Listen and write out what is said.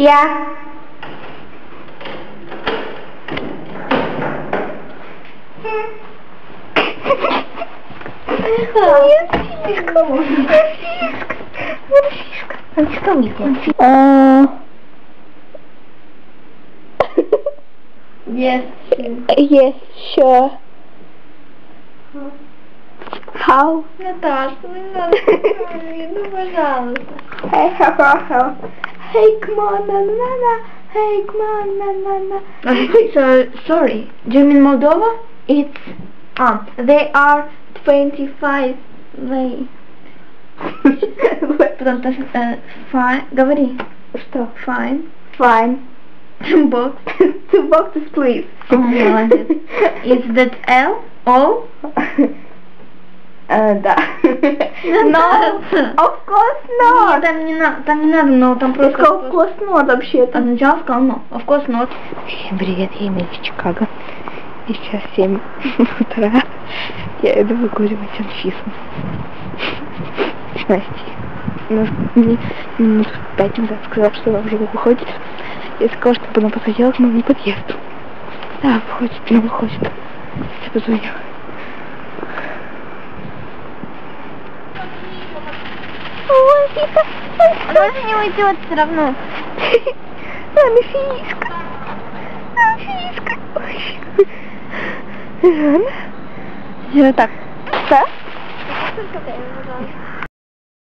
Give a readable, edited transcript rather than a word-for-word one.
Я. Что мне делать? Yes. Yes, sure. How? Наташа, не надо, ну пожалуйста. Hey, come on, na na na. Hey, come on, na na na. So, sorry, do you mean Moldova? It's, they are 25, they... Потом fine, говори. Что? Fine. Fine. Box. 2 boxes, please. Молодец. Is that L? O? Да. No, of course not. Там не надо, но там Я просто... сказал, of course not, вообще-то. Сначала сказал no, of course not. Всем привет, я Эмили из Чикаго. И сейчас 7 утра. Я иду выгуливать Анфису. С Настей. Ну, мне минут 5 назад сказал, что она уже выходит. Я сказала, чтобы она подходила к моему подъезду. Да, выходит, она выходит. Я позвоню. Ой, Анфиса, Она же не уйдет все равно. Анфиска. Анфиска. Ой. Жанна. Так. Да?